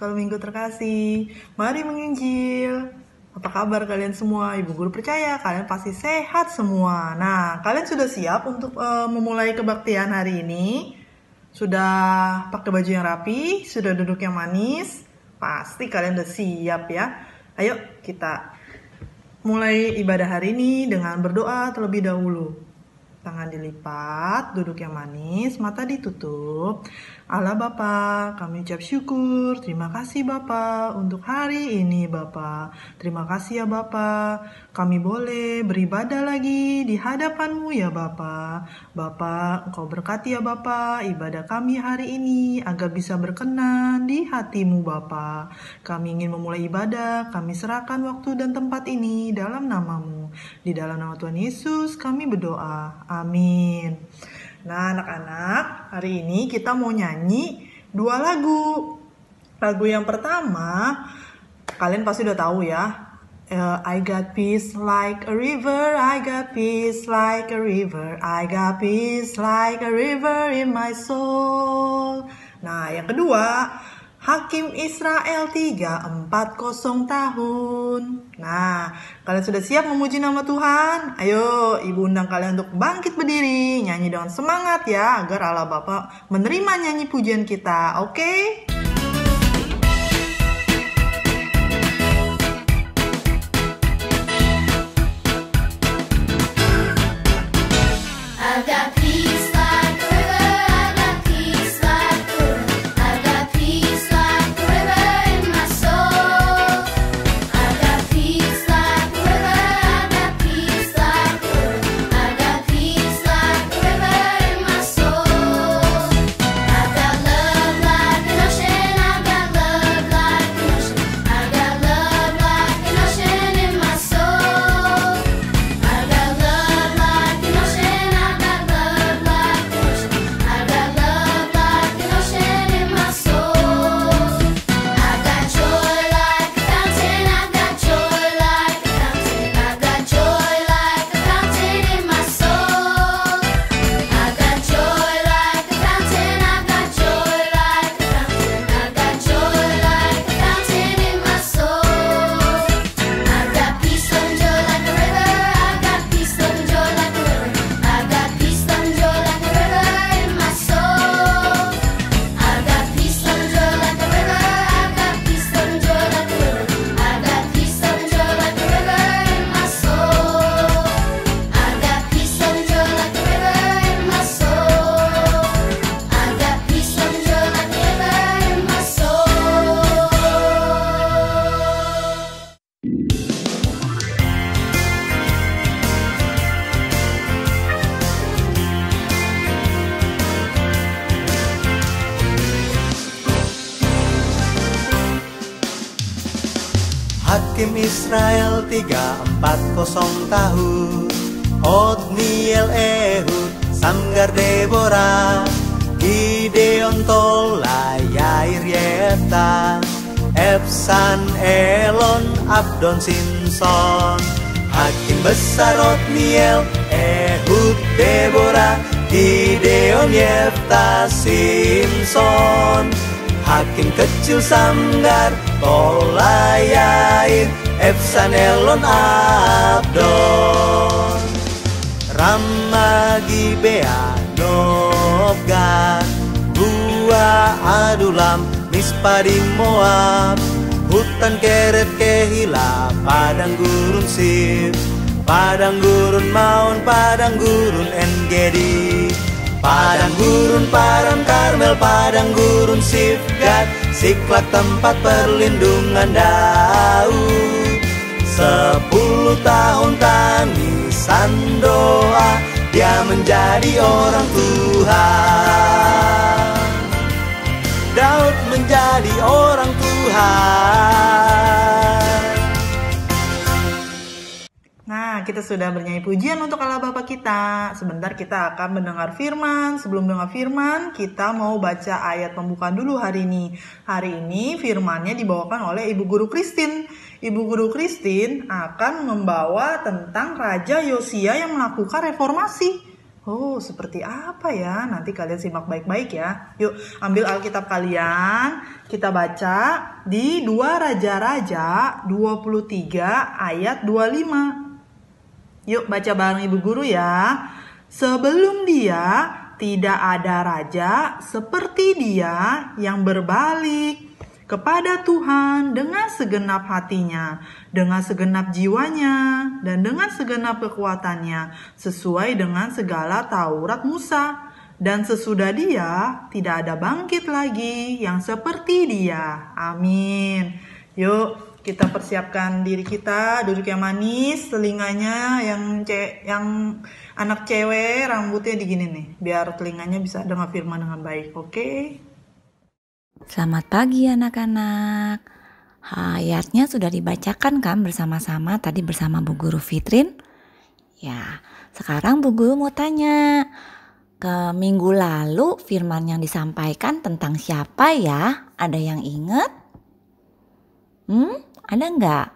Natal Minggu terkasih. Mari menginjil. Apa kabar kalian semua? Ibu guru percaya kalian pasti sehat semua. Nah, kalian sudah siap untuk memulai kebaktian hari ini? Sudah pakai baju yang rapi? Sudah duduk yang manis? Pasti kalian udah siap ya. Ayo kita mulai ibadah hari ini dengan berdoa terlebih dahulu. Tangan dilipat, duduk yang manis, mata ditutup. Allah Bapa, kami ucap syukur. Terima kasih Bapa untuk hari ini Bapa. Terima kasih ya Bapa. Kami boleh beribadah lagi di hadapan-Mu ya Bapa. Bapa, Engkau berkati ya Bapa ibadah kami hari ini agar bisa berkenan di hati-Mu Bapa. Kami ingin memulai ibadah, kami serahkan waktu dan tempat ini dalam nama-Mu. Di dalam nama Tuhan Yesus kami berdoa. Amin. Nah anak-anak, hari ini kita mau nyanyi 2 lagu. Lagu yang pertama, kalian pasti udah tahu ya. I got peace like a river, I got peace like a river, I got peace like a river in my soul. Nah yang kedua, Hakim Israel 340 tahun. Nah, kalian sudah siap memuji nama Tuhan? Ayo, ibu undang kalian untuk bangkit berdiri, nyanyi dengan semangat ya, agar Allah Bapa menerima nyanyi pujian kita, oke? Hakim Israel 340 tahun, Otniel Ehud, Samgar Deborah, Gideon Tola, Yair Yefta, Epsan Elon, Abdon Simson. Hakim besar Otniel, Ehud, Deborah, Gideon, Yefta, Simson. Hakim kecil Samgar, Tola, Yair, Epsan Elon, Abdon. Rama, Gibea, Nobga, Gua, Adulam, Mispa di Moab, hutan Keret, Kehila, padang gurun Sif, padang gurun Maon, padang gurun Engedi, padang gurun Paran Karmel, padang gurun Sifgat, Siklak tempat perlindungan Daud. 10 tahun tangisan doa, dia menjadi orang Tuhan. Daud menjadi orang Tuhan. Nah, kita sudah bernyanyi pujian untuk Allah Bapa kita. Sebentar kita akan mendengar firman. Sebelum mendengar firman, kita mau baca ayat pembukaan dulu hari ini. Hari ini firmannya dibawakan oleh Ibu Guru Christine. Ibu Guru Christine akan membawa tentang Raja Yosia yang melakukan reformasi. Oh, seperti apa ya? Nanti kalian simak baik-baik ya. Yuk, ambil Alkitab kalian. Kita baca di 2 Raja-Raja 23 ayat 25. Yuk, baca bareng Ibu Guru ya. Sebelum dia, tidak ada raja seperti dia yang berbalik kepada Tuhan dengan segenap hatinya, dengan segenap jiwanya, dan dengan segenap kekuatannya, sesuai dengan segala Taurat Musa. Dan sesudah dia, tidak ada bangkit lagi yang seperti dia. Amin. Yuk, kita persiapkan diri kita, duduk yang manis, telinganya yang anak cewek, rambutnya digini nih, biar telinganya bisa dengar firman dengan baik, oke? Selamat pagi anak-anak. Ayatnya sudah dibacakan kan bersama-sama tadi bersama Bu Guru Fitrin? Ya, sekarang Bu Guru mau tanya. Ke minggu lalu firman yang disampaikan tentang siapa ya? Ada yang ingat? Ada enggak?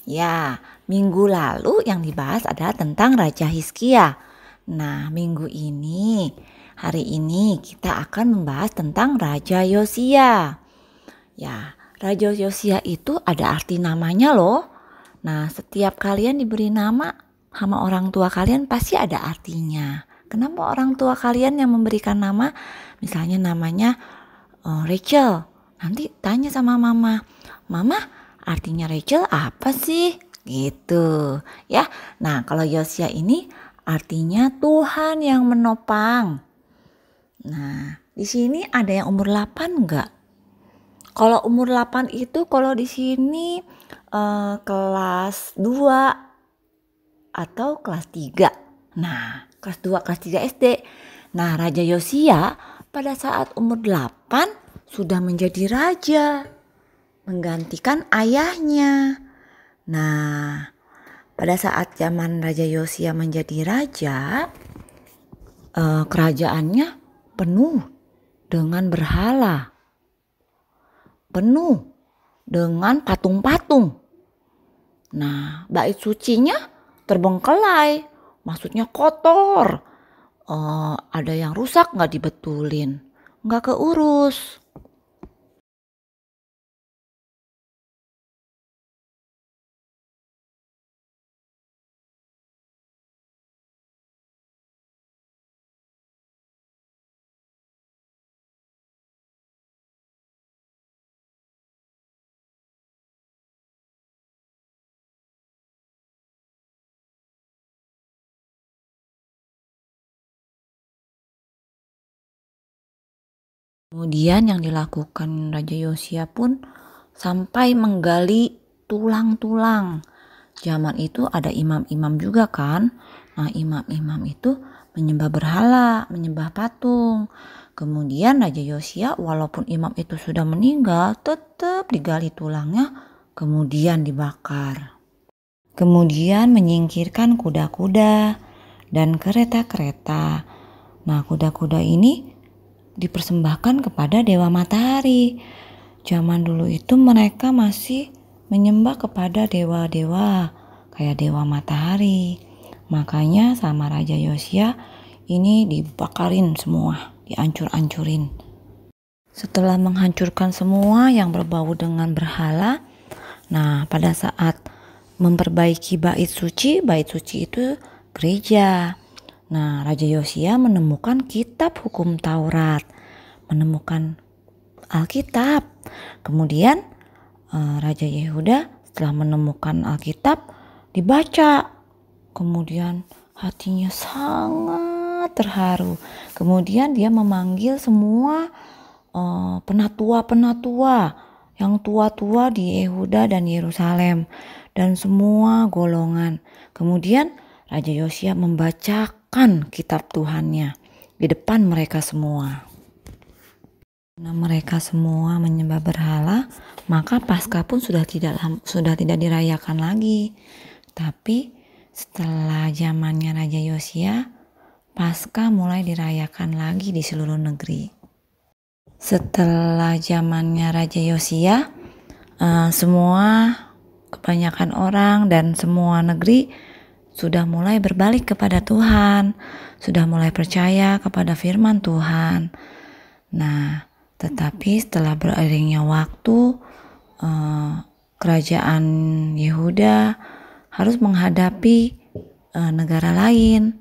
Ya, minggu lalu yang dibahas adalah tentang Raja Hizkia. Nah, minggu ini, hari ini kita akan membahas tentang Raja Yosia. Ya, Raja Yosia itu ada arti namanya loh. Nah, setiap kalian diberi nama sama orang tua kalian pasti ada artinya. Kenapa orang tua kalian yang memberikan nama? Misalnya namanya Rachel. Nanti tanya sama mama, "Mama, artinya Rachel apa sih?" Gitu ya. Nah, kalau Yosia ini artinya Tuhan yang menopang. Nah, di sini ada yang umur 8 enggak? Kalau umur 8 itu kalau di sini kelas 2 atau kelas 3. Nah, kelas 2, kelas 3 SD. Nah, Raja Yosia pada saat umur 8 sudah menjadi raja, menggantikan ayahnya. Nah, pada saat zaman Raja Yosia menjadi raja, kerajaannya penuh dengan berhala, penuh dengan patung-patung. Nah, bait sucinya terbengkelai, maksudnya kotor. Ada yang rusak nggak dibetulin, nggak keurus. Kemudian yang dilakukan Raja Yosia pun sampai menggali tulang-tulang. Zaman itu ada imam-imam juga kan. Nah, imam-imam itu menyembah berhala, menyembah patung. Kemudian Raja Yosia walaupun imam itu sudah meninggal, tetap digali tulangnya, kemudian dibakar. Kemudian menyingkirkan kuda-kuda dan kereta-kereta. Nah, kuda-kuda ini dipersembahkan kepada Dewa Matahari. Zaman dulu itu mereka masih menyembah kepada dewa-dewa kayak Dewa Matahari. Makanya sama Raja Yosia ini dibakarin semua, dihancur-hancurin. Setelah menghancurkan semua yang berbau dengan berhala, nah pada saat memperbaiki bait suci itu gereja. Nah, Raja Yosia menemukan kitab hukum Taurat, menemukan Alkitab. Kemudian Raja Yehuda setelah menemukan Alkitab dibaca. Kemudian hatinya sangat terharu. Kemudian dia memanggil semua penatua-penatua yang tua-tua di Yehuda dan Yerusalem dan semua golongan. Kemudian Raja Yosia membacakan kitab Tuhannya di depan mereka semua. Karena mereka semua menyembah berhala, maka Paskah pun sudah tidak dirayakan lagi. Tapi setelah zamannya Raja Yosia, Paskah mulai dirayakan lagi di seluruh negeri. Setelah zamannya Raja Yosia, kebanyakan orang dan semua negeri sudah mulai berbalik kepada Tuhan, sudah mulai percaya kepada firman Tuhan. Nah, tetapi setelah beriringnya waktu, kerajaan Yehuda harus menghadapi negara lain,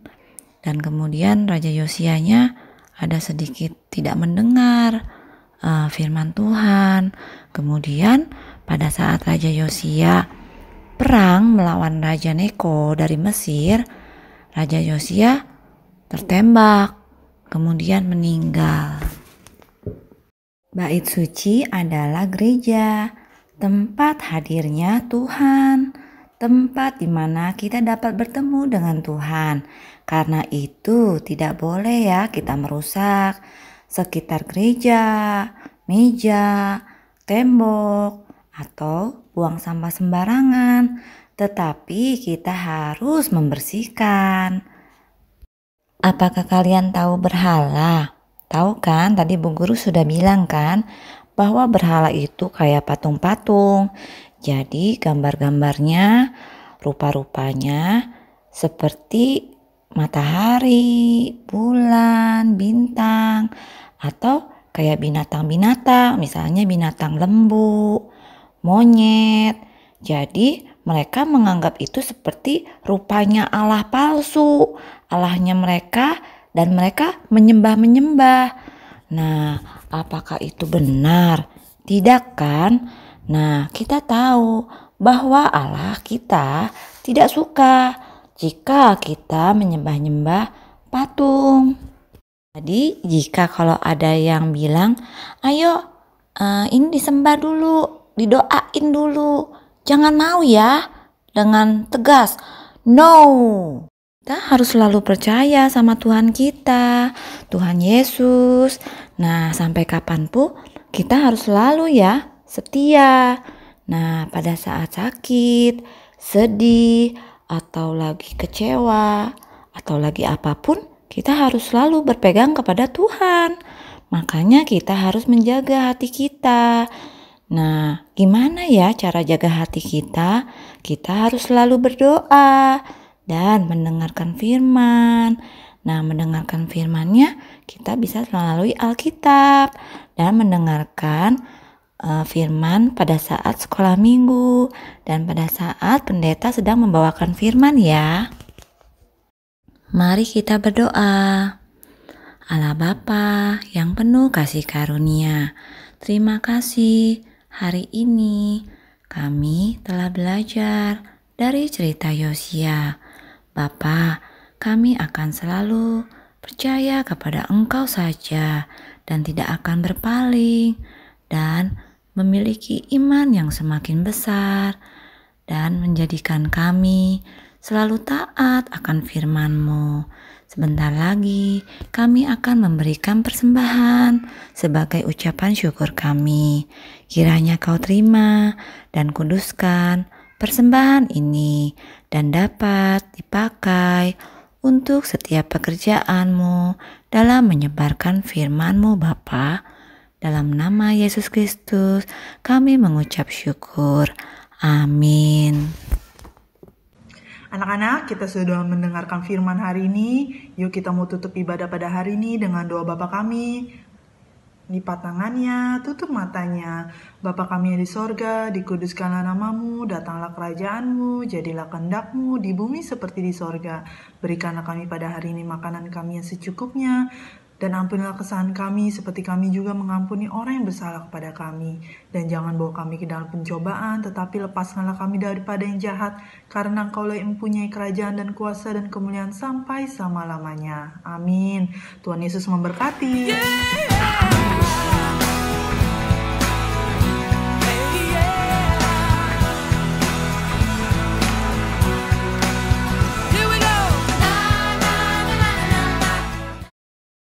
dan kemudian Raja Yosianya ada sedikit tidak mendengar firman Tuhan. Kemudian pada saat Raja Yosia perang melawan Raja Neko dari Mesir, Raja Yosia tertembak, kemudian meninggal. Bait suci adalah gereja, tempat hadirnya Tuhan, tempat di mana kita dapat bertemu dengan Tuhan. Karena itu tidak boleh ya kita merusak sekitar gereja, meja, tembok, atau buang sampah sembarangan, tetapi kita harus membersihkan. Apakah kalian tahu berhala? Tahu kan, tadi Bu Guru sudah bilang kan, bahwa berhala itu kayak patung-patung. Jadi gambar-gambarnya, rupa-rupanya seperti matahari, bulan, bintang, atau kayak binatang-binatang, misalnya binatang lembu, monyet. Jadi mereka menganggap itu seperti rupanya Allah palsu, Allahnya mereka, dan mereka menyembah-menyembah. Nah, apakah itu benar? Tidak kan? Nah, kita tahu bahwa Allah kita tidak suka jika kita menyembah-nyembah patung. Jadi jika kalau ada yang bilang, ayo ini disembah dulu, didoain dulu, jangan mau ya, dengan tegas, no. Kita harus selalu percaya sama Tuhan kita, Tuhan Yesus. Nah, sampai kapanpun kita harus selalu ya setia. Nah, pada saat sakit, sedih, atau lagi kecewa, atau lagi apapun, kita harus selalu berpegang kepada Tuhan. Makanya kita harus menjaga hati kita. Nah, gimana ya cara jaga hati kita? Kita harus selalu berdoa dan mendengarkan firman. Nah, mendengarkan firman-Nya kita bisa melalui Alkitab dan mendengarkan firman pada saat sekolah minggu dan pada saat pendeta sedang membawakan firman ya. Mari kita berdoa. Allah Bapa yang penuh kasih karunia, terima kasih hari ini kami telah belajar dari cerita Yosia. Bapa, kami akan selalu percaya kepada Engkau saja dan tidak akan berpaling dan memiliki iman yang semakin besar dan menjadikan kami selalu taat akan firman-Mu. Sebentar lagi kami akan memberikan persembahan sebagai ucapan syukur kami. Kiranya Kau terima dan kuduskan persembahan ini dan dapat dipakai untuk setiap pekerjaan-Mu dalam menyebarkan firman-Mu Bapa. Dalam nama Yesus Kristus kami mengucap syukur. Amin. Anak-anak, kita sudah mendengarkan firman hari ini. Yuk kita mau tutup ibadah pada hari ini dengan doa Bapa kami. Lipat tangannya, tutup matanya. Bapa kami yang di sorga, dikuduskanlah namamu, datanglah kerajaanmu, jadilah kehendak-Mu di bumi seperti di sorga. Berikanlah kami pada hari ini makanan kami yang secukupnya, dan ampunilah kesalahan kami seperti kami juga mengampuni orang yang bersalah kepada kami. Dan jangan bawa kami ke dalam pencobaan, tetapi lepaskanlah kami daripada yang jahat, karena Engkau-lah yang mempunyai kerajaan dan kuasa dan kemuliaan sampai selama-lamanya. Amin. Tuhan Yesus memberkati.